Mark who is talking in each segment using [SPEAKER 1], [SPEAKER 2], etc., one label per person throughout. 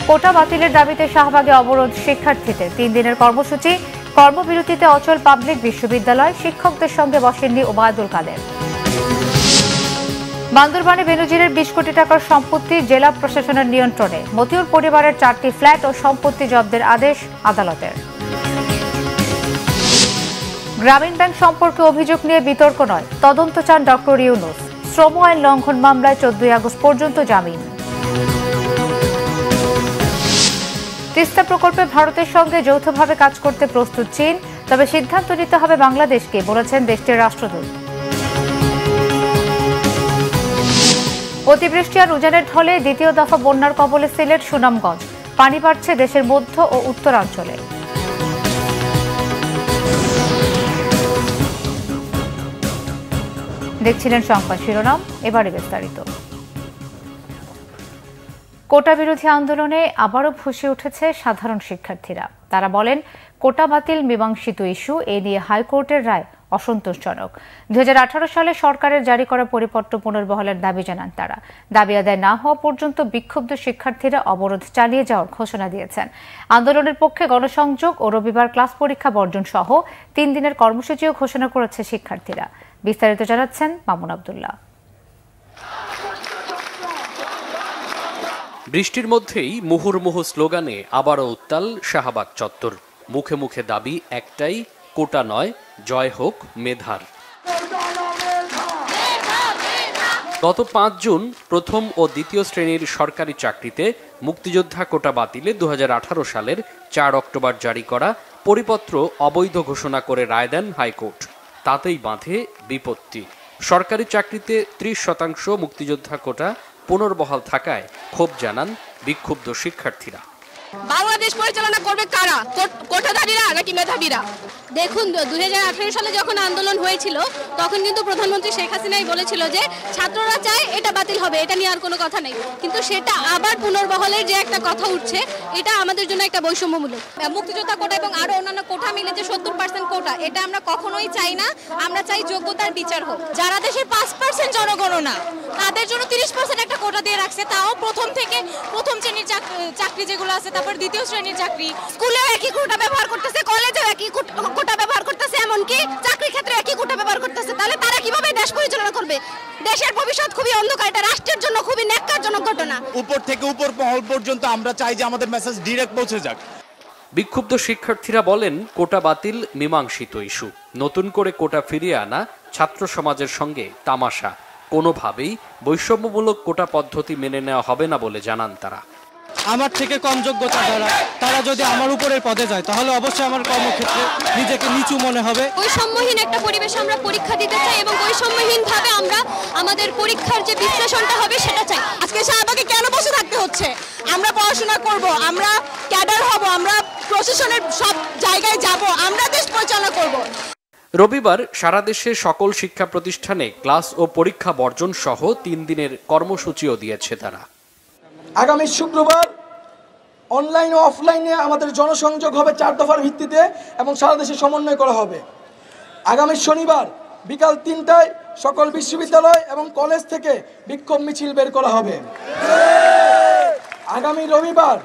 [SPEAKER 1] কোটা বাতিলের দাবিতে শাহবাগে অবরোধ শিক্ষার্থীদের 3 দিনের কর্মসূচি। কর্মবিরতিতে অচল পাবলিক বিশ্ববিদ্যালয়, শিক্ষকদের সঙ্গে বসেননি ওবায়দুল কাদের। বান্দরবানে বেনজিরের 20 কোটি টাকার সম্পত্তি জেলা প্রশাসনের নিয়ন্ত্রণে। মতিউর পরিবারের 4টি ফ্ল্যাট ও সম্পত্তি জব্দের আদেশ আদালতের। গ্রামীণ ব্যাংক সম্পর্কে অভিযোগ নিয়ে বিতর্ক নয়, তদন্ত চান ডক্টর ইউনূস। শ্রম আইন লঙ্ঘন মামলায় 14 আগস্ট পর্যন্ত জামিন। তিস্তা প্রকল্পে ভারতের সঙ্গে যৌথভাবে কাজ করতে প্রস্তুত চীন, তবে সিদ্ধান্ত নিতে হবে বাংলাদেশকে, বলেছেন দেশটির রাষ্ট্রদূত। অতিবৃষ্টি আর উজানের ঢলে দ্বিতীয় দফা বন্যার কবলে সিলেট, সুনামগঞ্জ। পানি বাড়ছে দেশের মধ্য ও উত্তরাঞ্চলে। দেখছিলেন সংবাদ শিরোনাম, এবারে বিস্তারিত। কোটা বিরোধী আন্দোলনে আবারও ফুঁসে উঠেছে সাধারণ শিক্ষার্থীরা। তারা বলেন, কোটা বাতিল মীমাংসিত ইস্যু, এ নিয়ে হাইকোর্টের রায় অসন্তোষজনক। 2018 সালে সরকারের জারি করা পরিপত্র পুনর্বহালের দাবি জানান তারা। দাবি আদায় না হওয়া পর্যন্ত বিক্ষুব্ধ শিক্ষার্থীরা অবরোধ চালিয়ে যাওয়ার ঘোষণা দিয়েছেন। আন্দোলনের পক্ষে গণসংযোগ ও রবিবার ক্লাস পরীক্ষা বর্জন সহ 3 দিনের কর্মসূচিও ঘোষণা করেছে শিক্ষার্থীরা। বিস্তারিত জানাচ্ছেন মামুন আব্দুল্লাহ।
[SPEAKER 2] বৃষ্টির মধ্যেই মুহুর্মুহু স্লোগানে আবারও উত্তাল শাহবাগ চত্বর। মুখে মুখে দাবি একটাই, কোটা নয়, জয় হোক মেধার। গত 5 জুন প্রথম ও দ্বিতীয় শ্রেণীর সরকারি চাকরিতে মুক্তিযোদ্ধা কোটা বাতিলে 2018 সালের 4 অক্টোবর জারি করা পরিপত্র অবৈধ ঘোষণা করে রায় দেন হাইকোর্ট। তাতেই বাঁধে বিপত্তি। সরকারি চাকরিতে 30% মুক্তিযোদ্ধা কোটা পুনর্বহাল থাকায় ক্ষোভ জানান বিক্ষুব্ধ শিক্ষার্থীরা।
[SPEAKER 3] বাংলাদেশ পরিচালনা করবে কারা? কোটাধারীরা নাকি মেধাবীরা? দেখুন, 2018 সালে যখন আন্দোলন হয়েছিল তখন কিন্তু প্রধানমন্ত্রী শেখ হাসিনাই বলেছিল যে ছাত্ররা চায় এটা বাতিল হবে, এটা নিয়ে আর কোনো কথা নেই। কিন্তু সেটা আবার পুনর্বহালের যে একটা কথা উঠছে, এটা আমাদের জন্য একটা বৈষম্যমূলক। মুক্তিযোদ্ধা কোটা এবং আরো অন্যান্য কোটা মিলে যে 70% কোটা, এটা আমরা কখনোই চাই না। আমরা চাই যোগ্যতার বিচার হোক। যারা দেশের 5% জনগণনা, তাদের জন্য 30% একটা কোটা দিয়ে রাখছে, তাও প্রথম শ্রেণীর চাকরি যেগুলো আছে, তারপর দ্বিতীয় শ্রেণীর চাকরি। স্কুলেও একই কোটা ব্যবহার করতেছে, কলেজেও একই কোটা ব্যবহার করতেছে, এমনকি চাকরি ক্ষেত্রে একই কোটা ব্যবহার করতেছে। তাহলে তারা কিভাবে দেশ পরিচালনা করবে? দেশের ভবিষ্যৎ খুবই অন্ধকার। এটা রাষ্ট্রের জন্য খুবই ন্যাক্কারজনক ঘটনা।
[SPEAKER 4] উপর থেকে উপর মহল পর্যন্ত আমরা চাই যে আমাদের মেসেজ ডিরেক্ট পৌঁছে যাক।
[SPEAKER 2] বিক্ষুব্ধ শিক্ষার্থীরা বলেন, কোটা বাতিল মীমাংসিত ইস্যু, নতুন করে কোটা ফিরিয়ে আনা ছাত্র সমাজের সঙ্গে তামাশা। কোনোভাবেই বৈষম্যমূলক কোটা পদ্ধতি মেনে নেওয়া হবে না বলে জানান তারা।
[SPEAKER 5] আমার থেকে কম যোগ্যতা তারা যদি আমার উপরের পদে যায়, তাহলে অবশ্যই আমার কর্মক্ষেত্রে নিজেকে নিচু মনে হবে।
[SPEAKER 3] বৈষম্যহীন একটা পরিবেশে আমরা পরীক্ষা দিতে চাই এবং বৈষম্যহীনভাবে আমরা আমাদের পরীক্ষার যে বিশ্লেষণটা হবে সেটা চাই। আজকে শাহবাগে কেন বসে থাকতে হচ্ছে? আমরা পড়াশোনা করব, আমরা ক্যাডার হব, আমরা প্রশাসনের সব জায়গায় যাব, আমরা দেশ পরিচালনা করব।
[SPEAKER 2] রবিবার সারা দেশে সকল শিক্ষা প্রতিষ্ঠানে ক্লাস ও পরীক্ষা বর্জন সহ 3 দিনের কর্মসূচিও দিয়েছে তারা।
[SPEAKER 6] আগামী শুক্রবার অনলাইন ও অফলাইনে আমাদের জনসংযোগ হবে 4 দফার ভিত্তিতে এবং সারা দেশে সমন্বয় করা হবে। আগামী শনিবার বিকাল 3টায় সকল বিশ্ববিদ্যালয় এবং কলেজ থেকে বিক্ষোভ মিছিল বের করা হবে। আগামী রবিবার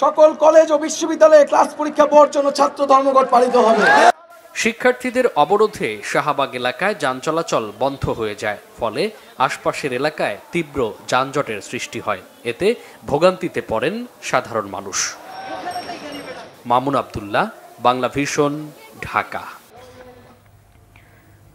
[SPEAKER 6] সকল কলেজ ও বিশ্ববিদ্যালয়ে ক্লাস পরীক্ষা বর্জন ও ছাত্র ধর্মঘট পালিত হবে।
[SPEAKER 2] শিক্ষার্থীদের অবরোধে শাহবাগ এলাকায় যান চলাচল বন্ধ হয়ে যায়, ফলে আশপাশের এলাকায় তীব্র যানজটের সৃষ্টি হয়। এতে ভোগান্তিতে পড়েন সাধারণ মানুষ। মামুন আব্দুল্লাহ, বাংলা ভিশন, ঢাকা।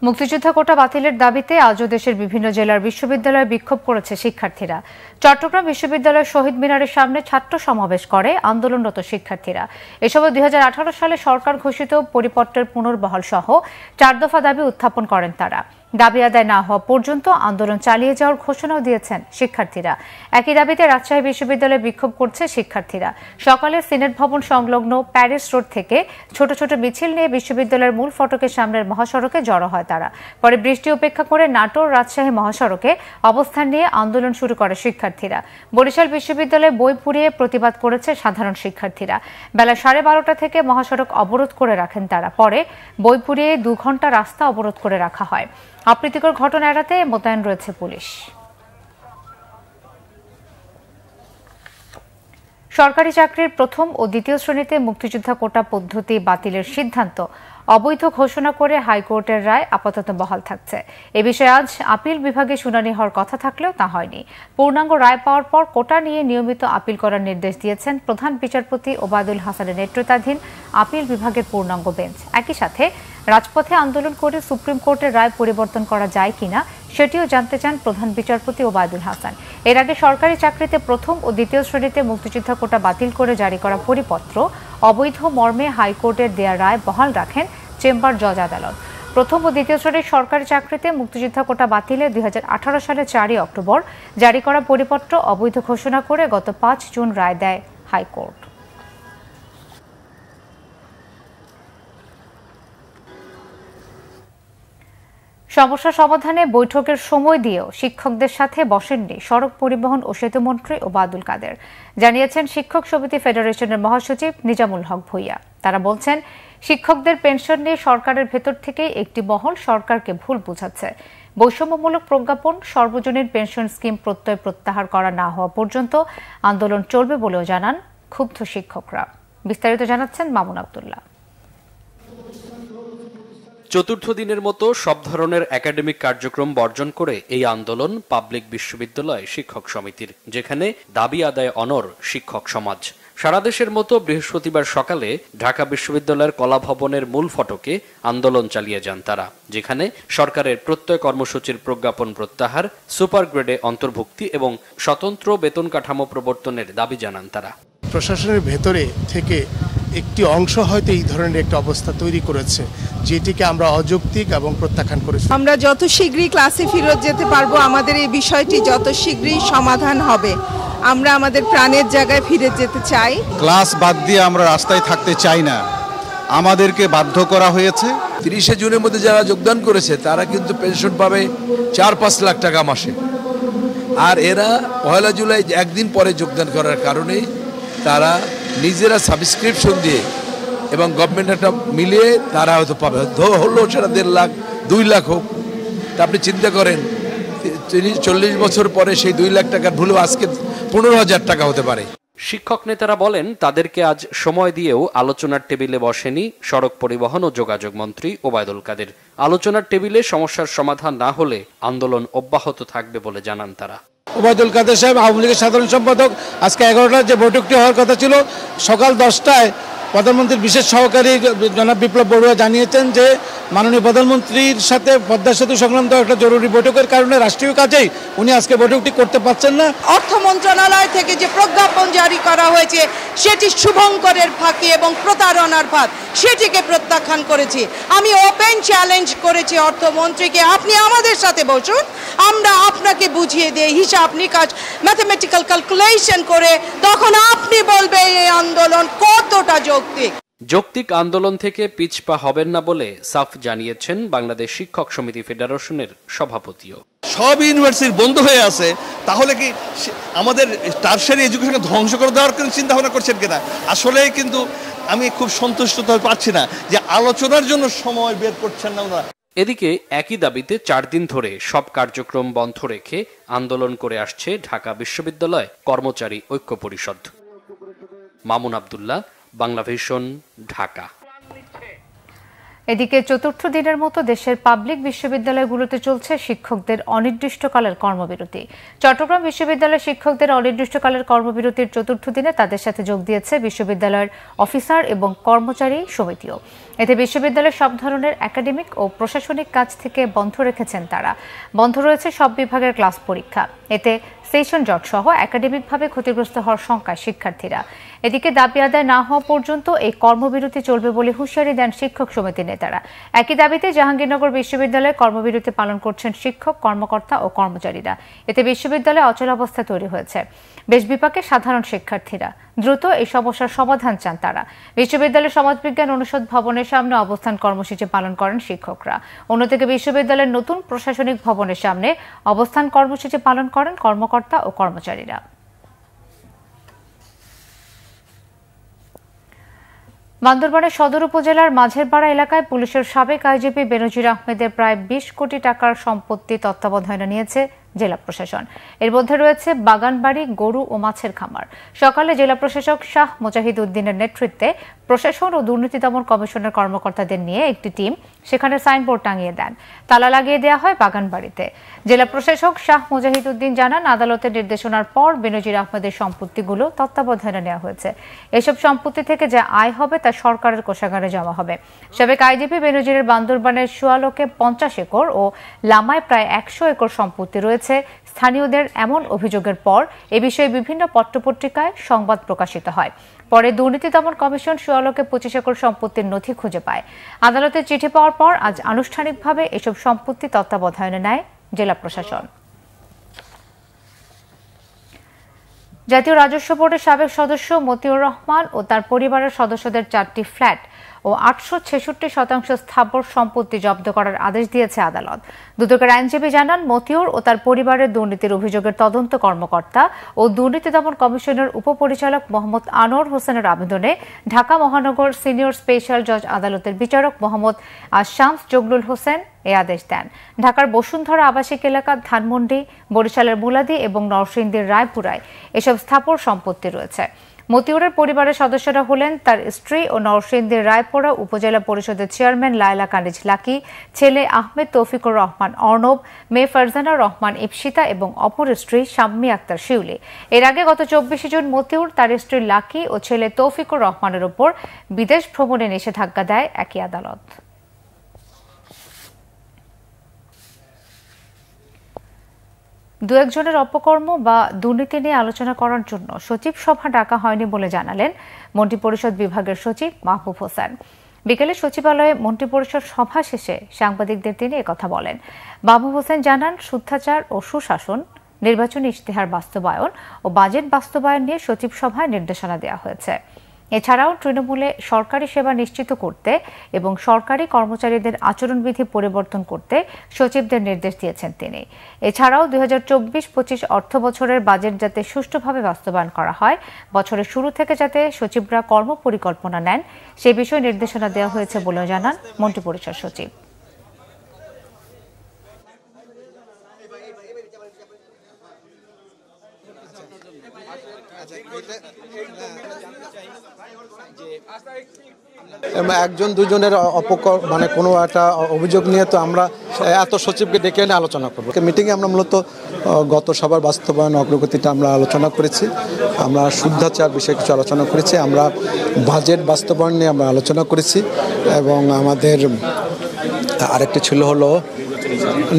[SPEAKER 1] মুক্তিযোদ্ধা কোটা বাতিলের দাবিতে আজও দেশের বিভিন্ন জেলার বিশ্ববিদ্যালয়ে বিক্ষোভ করেছে শিক্ষার্থীরা। চট্টগ্রাম বিশ্ববিদ্যালয়ের শহীদ মিনারের সামনে ছাত্র সমাবেশ করে আন্দোলনরত শিক্ষার্থীরা। এসময় 2018 সালে সরকার ঘোষিত পরিপত্রের পুনর্বহাল সহ 4 দফা দাবি উত্থাপন করেন তারা। দাবি আদায় না হওয়া পর্যন্ত আন্দোলন চালিয়ে যাওয়ার ঘোষণাও দিয়েছেন শিক্ষার্থীরা। একই দাবিতে রাজশাহী বিশ্ববিদ্যালয়ে বিক্ষোভ করছে শিক্ষার্থীরা। সকালে সিনেট ভবন সংলগ্ন প্যারিস রোড থেকে ছোট ছোট মিছিল নিয়ে বিশ্ববিদ্যালয়ের মূল ফটকের সামনের মহাসড়কে জড়ো হয় তারা। পরে বৃষ্টি উপেক্ষা করে নাটোর রাজশাহী মহাসড়কে অবস্থান নিয়ে আন্দোলন শুরু করে শিক্ষার্থীরা। বরিশাল বিশ্ববিদ্যালয়ে বই পুড়িয়ে প্রতিবাদ করেছে সাধারণ শিক্ষার্থীরা। বেলা 12:30 থেকে মহাসড়ক অবরোধ করে রাখেন তারা। পরে বই পুড়িয়ে 2 ঘন্টা রাস্তা অবরোধ করে রাখা হয়। অপ্রীতিকর ঘটনা এড়াতে মোতায়েন রয়েছে পুলিশ। সরকারি চাকরির প্রথম ও দ্বিতীয় শ্রেণীতে মুক্তিযোদ্ধা কোটা পদ্ধতি বাতিলের সিদ্ধান্ত অবৈধ ঘোষণা করে হাইকোর্টের রায় আপাতত বহাল থাকছে। এ বিষয়ে আজ আপিল বিভাগে শুনানি হওয়ার কথা থাকলেও তা হয়নি। পূর্ণাঙ্গ রায় পাওয়ার পর কোটা নিয়ে নিয়মিত আপিল করার নির্দেশ দিয়েছেন প্রধান বিচারপতি ওবায়দুল হাসানের নেতৃত্বাধীন আপিল বিভাগের পূর্ণাঙ্গ বেঞ্চ। একই সাথে রাজপথে আন্দোলন করে সুপ্রিম কোর্টের রায় পরিবর্তন করা যায় কিনা সেটিও জানতে চান প্রধান বিচারপতি ওবায়দুল হাসান। এর আগে সরকারি চাকরিতে প্রথম ও দ্বিতীয় শ্রেণীতে মুক্তিযোদ্ধা কোটা বাতিল করে জারি করা পরিপত্র অবৈধ মর্মে হাইকোর্টের দেয়া রায় বহাল রাখেন চেম্বার জজ আদালত। প্রথম ও দ্বিতীয় শ্রেণীর সরকারি চাকরিতে মুক্তিযোদ্ধা কোটা বাতিলে 2018 সালের 4 অক্টোবর জারি করা পরিপত্র অবৈধ ঘোষণা করে গত 5 জুন রায় দেয় হাইকোর্ট। সমস্যা সমাধানে বৈঠকের সময় দিয়েও শিক্ষকদের সাথে বসেননি সড়ক পরিবহন ও সেতুমন্ত্রী ওবায়দুল কাদের, জানিয়েছেন শিক্ষক সমিতি ফেডারেশনের মহাসচিব নিজামুল হক ভূঁইয়া। তারা বলছেন, শিক্ষকদের পেনশন নিয়ে সরকারের ভেতর থেকেই একটি মহল সরকারকে ভুল বোঝাচ্ছে। বৈষম্যমূলক প্রজ্ঞাপন সর্বজনীন পেনশন স্কিম প্রত্যয় প্রত্যাহার করা না হওয়া পর্যন্ত আন্দোলন চলবে বলেও জানান ক্ষুব্ধ শিক্ষকরা। বিস্তারিত জানাচ্ছেন মামুন আব্দুল্লাহ।
[SPEAKER 2] চতুর্থ দিনের মতো সব ধরনের একাডেমিক কার্যক্রম বর্জন করে এই আন্দোলন পাবলিক বিশ্ববিদ্যালয় শিক্ষক সমিতির, যেখানে দাবি আদায় অনড় শিক্ষক সমাজ। সারা দেশের মতো বৃহস্পতিবার সকালে ঢাকা বিশ্ববিদ্যালয়ের কলা ভবনের মূল ফটকে আন্দোলন চালিয়ে যান তারা, যেখানে সরকারের প্রত্যয় কর্মসূচির প্রজ্ঞাপন প্রত্যাহার, সুপার গ্রেডে অন্তর্ভুক্তি এবং স্বতন্ত্র বেতন কাঠামো প্রবর্তনের দাবি জানান তারা।
[SPEAKER 7] প্রশাসনের ভেতরে থেকে একটি অংশ হয়তো এই ধরনের একটা অবস্থা তৈরি করেছে, যেটিকে আমরা অযৌক্তিক এবং প্রত্যাখ্যান করেছি।
[SPEAKER 8] আমরা যত শীঘ্রই ক্লাসে ফেরত যেতে পারবো, আমাদের এই বিষয়টি যত শীঘ্রই সমাধান হবে। আমরা আমাদের প্রাণের জায়গায় ফিরে যেতে চাই।
[SPEAKER 9] ক্লাস বাদ দিয়ে আমরা রাস্তায় থাকতে চাই না, আমাদেরকে বাধ্য করা হয়েছে।
[SPEAKER 10] 30 জুনের মধ্যে যারা যোগদান করেছে তারা কিন্তু পেনশন পাবে 4-5 লাখ টাকা মাসে, আর এরা 1 জুলাই একদিন পরে যোগদান করার কারণে তারা নিজেরা সাবস্ক্রিপশন দিয়ে এবং গভর্নমেন্ট একটা মিলিয়ে তারা হয়তো পাবে, হলো সেটা 1.5 লাখ 2 লাখ হোক। তা আপনি চিন্তা করেন 40 বছর পরে সেই 2 লাখ টাকার ভুলেও আজকে 15,000 টাকা হতে পারে।
[SPEAKER 2] শিক্ষক নেতারা বলেন, তাদেরকে আজ সময় দিয়েও আলোচনার টেবিলে বসেনি সড়ক পরিবহন ও যোগাযোগ মন্ত্রী ওবায়দুল কাদের। আলোচনার টেবিলে সমস্যার সমাধান না হলে আন্দোলন অব্যাহত থাকবে বলে জানান তারা।
[SPEAKER 5] ওবায়দুল কাদের সাহেব আওয়ামী লীগের সাধারণ সম্পাদক, আজকে 11টায় যে বৈঠকটি হওয়ার কথা ছিল, সকাল 10টায় প্রধানমন্ত্রীর বিশেষ সহকারী জনাব বিপ্লব বড়ুয়া জানিয়েছেন যে মাননীয় প্রধানমন্ত্রীর সাথে পদ্মা সেতু সংক্রান্ত একটা জরুরি বৈঠকের কারণে রাষ্ট্রীয় কাজেই উনি আজকে বৈঠকটি করতে পারছেন না।
[SPEAKER 8] অর্থ মন্ত্রণালয় থেকে যে প্রজ্ঞাপন জারি করা হয়েছে সেটি শুভঙ্করের ফাঁকি এবং প্রতারণার ফাঁদ, সেটিকে প্রত্যাখ্যান করেছি। আমি ওপেন চ্যালেঞ্জ করেছি অর্থমন্ত্রীকে, আপনি আমাদের সাথে বসুন, আমরা আপনাকে বুঝিয়ে দিই হিসাব নিকাশ, ম্যাথমেটিক্যাল ক্যালকুলেশন করে, তখন আপনি বলবেন এই আন্দোলন কতটা
[SPEAKER 2] যৌক্তিক আন্দোলন থেকে পিছপা হবেন না বলে সাফ জানিয়েছেন বাংলাদেশ শিক্ষক সমিতি ফেডারেশনের সভাপতিও।
[SPEAKER 11] সব ইউনিভার্সিটি বন্ধ হয়ে আছে, তাহলে কি আমাদের টারশারি এডুকেশনকে ধ্বংস করে দেওয়ার কোনো চিন্তা ভাবনা করছেন কিনা? আসলে কিন্তু আমি খুব সন্তুষ্ট হতে পারছি না যে আলোচনার জন্য সময় বের করছেন না ওনারা।
[SPEAKER 2] এদিকে একই দাবিতে 4 দিন ধরে সব কার্যক্রম বন্ধ রেখে আন্দোলন করে আসছে ঢাকা বিশ্ববিদ্যালয় কর্মচারী ঐক্য পরিষদ। মামুন আব্দুল্লাহ, বাংলা ভিশন, ঢাকা।
[SPEAKER 1] এদিকে চতুর্থ দিনের মতো দেশের পাবলিক বিশ্ববিদ্যালয়গুলোতে চলছে শিক্ষকদের অনির্দিষ্টকালের কর্মবিরতি। চট্টগ্রাম বিশ্ববিদ্যালয়ের শিক্ষকদের অনির্দিষ্টকালের কর্মবিরতির চতুর্থ দিনে তাদের সাথে যোগ দিয়েছে বিশ্ববিদ্যালয়ের অফিসার এবং কর্মচারী সমিতিও। এতে বিশ্ববিদ্যালয়ের সব ধরনের একাডেমিক ও প্রশাসনিক কাজ থেকে বন্ধ রেখেছেন তারা। বন্ধ রয়েছে সব বিভাগের ক্লাস পরীক্ষা। এতে সেশন জট সহ একাডেমিকভাবে ক্ষতিগ্রস্ত হওয়ার শঙ্কায় শিক্ষার্থীরা। এদিকে দাবি আদায় না হওয়া পর্যন্ত এই কর্মবিরতি চলবে বলে হুঁশিয়ারি দেন শিক্ষক সমিতির নেতারা। একই দাবিতে জাহাঙ্গীরনগর বিশ্ববিদ্যালয়ে কর্মবিরতি পালন করছেন শিক্ষক, কর্মকর্তা ও কর্মচারীরা। এতে বিশ্ববিদ্যালয়ে অচলাবস্থা তৈরি হয়েছে। বেশ বিপাকে সাধারণ শিক্ষার্থীরা। দ্রুত এই সমস্যার সমাধান চান তারা। বিশ্ববিদ্যালয়ের সমাজবিজ্ঞান অনুষদ ভবনের সামনে অবস্থান কর্মসূচি পালন করেন শিক্ষকরা। অন্যদিকে বিশ্ববিদ্যালয়ের নতুন প্রশাসনিক ভবনের সামনে অবস্থান কর্মসূচি পালন করেন কর্মকর্তা ও কর্মচারীরা। বান্দরবানের সদর উপজেলার মাঝেরপাড়া এলাকায় পুলিশের সাবেক আইজিপি বেনজির আহমেদের প্রায় 20 কোটি টাকার সম্পত্তি তত্ত্বাবধানে নিয়েছে জেলা প্রশাসন। এর মধ্যে রয়েছে বাগানবাড়ি, গরু ও মাছের খামার। সকালে জেলা প্রশাসক শাহ মোজাহিদ উদ্দিনের নেতৃত্বে প্রশাসন ও দুর্নীতি দমন কমিশনের কর্মকর্তাদের নিয়ে একটি টিম সেখানে সাইনবোর্ড টাঙিয়ে দেন। তালা লাগিয়ে দেওয়া হয় বাগানবাড়িতে। জেলা প্রশাসক শাহ মোজাহিদ উদ্দিন জানান, আদালতের নির্দেশনার পর বেনজির আহমেদের সম্পত্তিগুলো তত্ত্বাবধানে নেওয়া হয়েছে। এসব সম্পত্তি থেকে যে আয় হবে তা সরকারের কোষাগারে জমা হবে। সাবেক আইজিপি বেনজিরের বান্দরবানের সুয়ালোকে 50 একর ও লামায় প্রায় 100 একর সম্পত্তি রয়েছে। স্থানীয়দের এমন অভিযোগের পর এ বিষয়ে বিভিন্ন পত্রপত্রিকায় সংবাদ প্রকাশিত হয়। পরে দুর্নীতি দমন কমিশন সুয়ালোকে 25 একর সম্পত্তির নথি খুঁজে পায়। আদালতের চিঠি পাওয়ার পর আজ আনুষ্ঠানিকভাবে এসব সম্পত্তি তত্ত্বাবধানে নেয় জেলা প্রশাসন। জাতীয় রাজস্ব বোর্ডের সাবেক সদস্য মতিউর রহমান ও তার পরিবারের সদস্যদের 4টি ফ্ল্যাট ও 866% স্থাবর সম্পত্তি জব্দ করার আদেশ দিয়েছে আদালত। দুদকের আইনজীবী জানান, মতিউর ও তার পরিবারের দুর্নীতির অভিযোগের তদন্ত কর্মকর্তা ও দুর্নীতি দমন কমিশনের উপপরিচালক মোহাম্মদ আনোয়ার হোসেনের আবেদনে ঢাকা মহানগর সিনিয়র স্পেশাল জজ আদালতের বিচারক মোহাম্মদ শামস জগলুল হোসেন এ আদেশ দেন। ঢাকার বসুন্ধরা আবাসিক এলাকা, ধানমন্ডি, বরিশালের মুলাদি এবং নরসিংদীর রায়পুরায় এসব স্থাবর সম্পত্তি রয়েছে। মতিউরের পরিবারের সদস্যরা হলেন তার স্ত্রী ও নরসিংদীর রায়পুরা উপজেলা পরিষদের চেয়ারম্যান লায়লা কানিজ লাকি, ছেলে আহমেদ তৌফিকুর রহমান অর্ণব, মেয়ে ফারজানা রহমান ইপসিতা এবং অপর স্ত্রী শাম্মী আক্তার শিউলি। এর আগে গত 24 জুন মতিউর তার স্ত্রী লাকি ও ছেলে তৌফিকুর রহমানের উপর বিদেশ ভ্রমণে নিষেধাজ্ঞা দেয় একই আদালত। দু একজনের অপকর্ম বা দুর্নীতি নিয়ে আলোচনা করার জন্য সচিব সভা ডাকা হয়নি বলে জানালেন মন্ত্রিপরিষদ বিভাগের সচিব মাহবুব হোসেন। বিকেলে সচিবালয়ে মন্ত্রিপরিষদ সভা শেষে সাংবাদিকদের তিনি একথা বলেন। মাহবুব হোসেন জানান, শুদ্ধাচার ও সুশাসন, নির্বাচনী ইশতেহার বাস্তবায়ন ও বাজেট বাস্তবায়ন নিয়ে সচিব সভায় নির্দেশনা দেওয়া হয়েছে। এছাড়াও তৃণমূলে সরকারি সেবা নিশ্চিত করতে এবং সরকারি কর্মচারীদের আচরণবিধি পরিবর্তন করতে সচিবদের নির্দেশ দিয়েছেন তিনি। এছাড়াও 2024-25 অর্থ বছরের বাজেট যাতে সুষ্ঠুভাবে বাস্তবায়ন করা হয়, বছরের শুরু থেকে যাতে সচিবরা কর্মপরিকল্পনা নেন, সে বিষয়ে নির্দেশনা দেওয়া হয়েছে বলেও জানান মন্ত্রিপরিষদ সচিব।
[SPEAKER 12] একজন দুজনের মানে কোনো একটা অভিযোগ নিয়ে তো আমরা এত সচিবকে ডেকে এনে আলোচনা করবো। মিটিংয়ে আমরা মূলত গত সভার বাস্তবায়ন অগ্রগতিটা আমরা আলোচনা করেছি। আমরা শুদ্ধাচার বিষয়ে কিছু আলোচনা করেছি, আমরা বাজেট বাস্তবায়ন নিয়ে আমরা আলোচনা করেছি এবং আমাদের আরেকটি ছিল হলো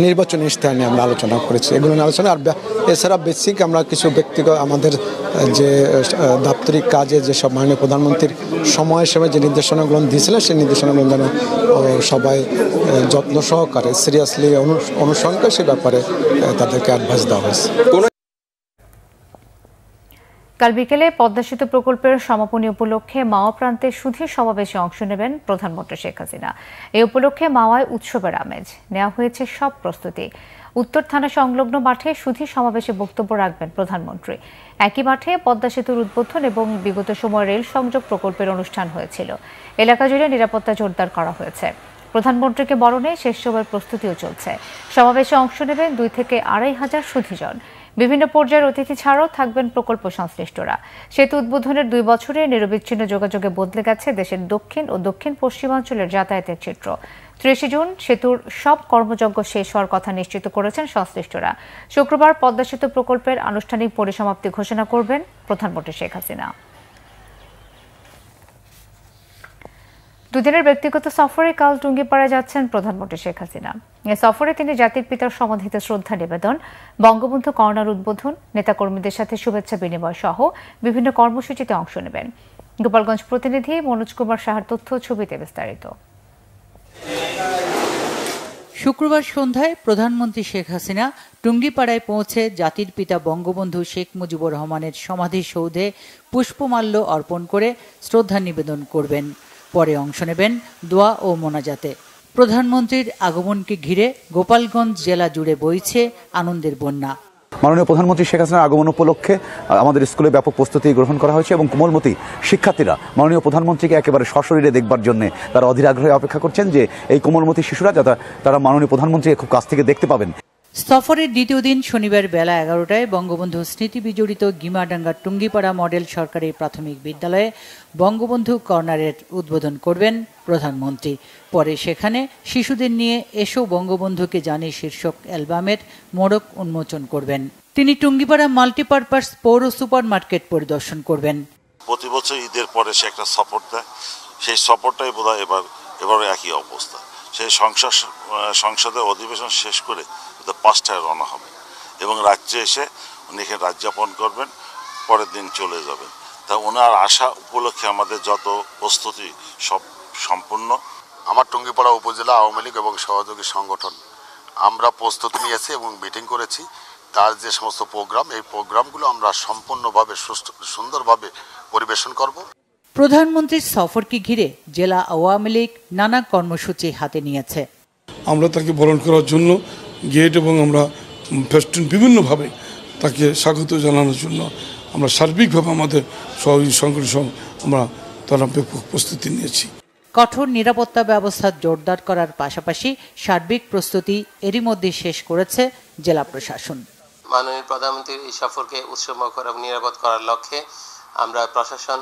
[SPEAKER 12] নির্বাচনী ইশতেহার নিয়ে আমরা আলোচনা করেছি। এগুলো নিয়ে আলোচনা, আর এছাড়া বেসিক আমরা কিছু ব্যক্তিগত আমাদের যে দাপ্তরিক কাজে যেসব মাননীয় প্রধানমন্ত্রীর সময়ে যে নির্দেশনাগুলো দিয়েছিলেন, সেই নির্দেশনাগুলো যেন সবাই যত্ন সহকারে সিরিয়াসলি অনুসরণ করে, সে ব্যাপারে তাদেরকে অ্যাডভাইস দেওয়া হয়েছে।
[SPEAKER 1] কাল বিকেলে পদ্মা সেতু প্রকল্পের সমাপনী উপলক্ষে মাওয়া প্রান্তে সুধী সমাবেশে অংশ নেবেন প্রধানমন্ত্রী শেখ হাসিনা। এই উপলক্ষে মাওয়ায় উৎসবের আমেজ, নেওয়া হয়েছে সব প্রস্তুতি। উত্তর থানা সংলগ্ন মাঠে সুধী সমাবেশে বক্তব্য রাখবেন প্রধানমন্ত্রী। একই মাঠে পদ্মা সেতুর উদ্বোধন এবং বিগত সময় রেল সংযোগ প্রকল্পের অনুষ্ঠান হয়েছিল। এলাকা জুড়ে নিরাপত্তা জোরদার করা হয়েছে। প্রধানমন্ত্রীকে বরণে শেষ সময়ের প্রস্তুতিও চলছে। সমাবেশে অংশ নেবেন 2 থেকে 2,500 সুধীজন। বিভিন্ন পর্যায়ের অতিথি ছাড়াও থাকবেন প্রকল্প সংশ্লিষ্টরা। সেতু উদ্বোধনের 2 বছরে নিরবিচ্ছিন্ন যোগাযোগে বদলে গেছে দেশের দক্ষিণ ও দক্ষিণ পশ্চিমাঞ্চলের যাতায়াতের চিত্র। 30 জুন সেতুর সব কর্মযজ্ঞ শেষ হওয়ার কথা নিশ্চিত করেছেন সংশ্লিষ্টরা। শুক্রবার পদ্মা সেতু প্রকল্পের আনুষ্ঠানিক পরিসমাপ্তি ঘোষণা করবেন প্রধানমন্ত্রী শেখ হাসিনা। দুদিনের ব্যক্তিগত সফরে কাল টুঙ্গিপাড়ায় যাচ্ছেন প্রধানমন্ত্রী শেখ হাসিনা। এ সফরে তিনি জাতির পিতার সমাধিতে শ্রদ্ধা নিবেদন, বঙ্গবন্ধু কর্নার উদ্বোধন, নেতাকর্মীদের সাথে শুভেচ্ছা বিনিময় সহ বিভিন্ন কর্মসূচিতে অংশ নেবেন। গোপালগঞ্জ প্রতিনিধি মনোজ কুমার সাহার তথ্য ছবিতে বিস্তারিত।
[SPEAKER 13] শুক্রবার সন্ধ্যায় প্রধানমন্ত্রী শেখ হাসিনা টুঙ্গিপাড়ায় পৌঁছে জাতির পিতা বঙ্গবন্ধু শেখ মুজিবুর রহমানের সমাধিসৌধে পুষ্পমাল্য অর্পণ করে শ্রদ্ধা নিবেদন করবেন। পরে অংশ নেবেন দোয়া ও মোনাজাতে। প্রধানমন্ত্রীর আগমনকে ঘিরে গোপালগঞ্জ জেলা জুড়ে বইছে আনন্দের বন্যা।
[SPEAKER 14] মাননীয় প্রধানমন্ত্রী শেখ হাসিনার আগমন উপলক্ষে আমাদের স্কুলে ব্যাপক প্রস্তুতি গ্রহণ করা হয়েছে এবং কোমলমতি শিক্ষার্থীরা মাননীয় প্রধানমন্ত্রীকে একেবারে সশরীরে দেখবার জন্য তারা অধীর আগ্রহে অপেক্ষা করছেন যে এই কোমলমতি শিশুরা যাতে তারা মাননীয় প্রধানমন্ত্রীকে খুব কাছ থেকে দেখতে পাবেন।
[SPEAKER 13] সফরের দ্বিতীয় দিন শনিবার বেলা 11টায় বঙ্গবন্ধু স্মৃতি বিজড়িত গিমাডাঙ্গা টুঙ্গিপাড়া মডেল সরকারি প্রাথমিক বিদ্যালয়ে বঙ্গবন্ধু কর্নারের উদ্বোধন করবেন প্রধানমন্ত্রী। পরে সেখানে শিশুদের নিয়ে এসো বঙ্গবন্ধুকে জানি শীর্ষক অ্যালবামের মোড়ক উন্মোচন করবেন। তিনি টুঙ্গিপাড়া মাল্টিপারপাস পৌর সুপার মার্কেট পরিদর্শন করবেন।
[SPEAKER 15] প্রতি বছর ঈদের পরে সে একটা সাপোর্ট দেয়, সেই সাপোর্টটাই বোধহয় এবারে একই অবস্থা। সেই সংসদে অধিবেশন শেষ করে 5টায় রওনা হবে এবং রাজ্যে এসে উনি এখানে রাত যাপন করবেন, পরের দিন চলে যাবেন। তা ওনার আসা উপলক্ষে আমাদের যত প্রস্তুতি সব সম্পূর্ণ।
[SPEAKER 16] আমার টুঙ্গিপাড়া উপজেলা আওয়ামী লীগ এবং সহযোগী সংগঠন আমরা প্রস্তুতি নিয়েছি এবং মিটিং করেছি। তার যে সমস্ত প্রোগ্রাম, এই প্রোগ্রামগুলো আমরা সম্পূর্ণভাবে সুন্দরভাবে পরিবেশন করব।
[SPEAKER 13] প্রধানমন্ত্রীর সফরকে ঘিরে জেলা আওয়ামী লীগ নানা কর্মসূচি হাতে নিয়েছে।
[SPEAKER 17] আমরা তাকে বরণ করার জন্য গেট এবং আমরা ফেস্টুন বিভিন্নভাবে তাকে স্বাগত জানানোর জন্য আমরা সার্বিকভাবে আমাদের সহযোগী সংগঠন আমরা তারা প্রস্তুতি নিয়েছি।
[SPEAKER 13] কঠোর নিরাপত্তা ব্যবস্থা জোরদার করার পাশাপাশি সার্বিক প্রস্তুতি এরই মধ্যে শেষ করেছে জেলা প্রশাসন।
[SPEAKER 18] মাননীয় প্রধানমন্ত্রীর এই সফরকে উৎসবমুখর এবং নিরাপদ করার লক্ষ্যে আমরা প্রশাসন,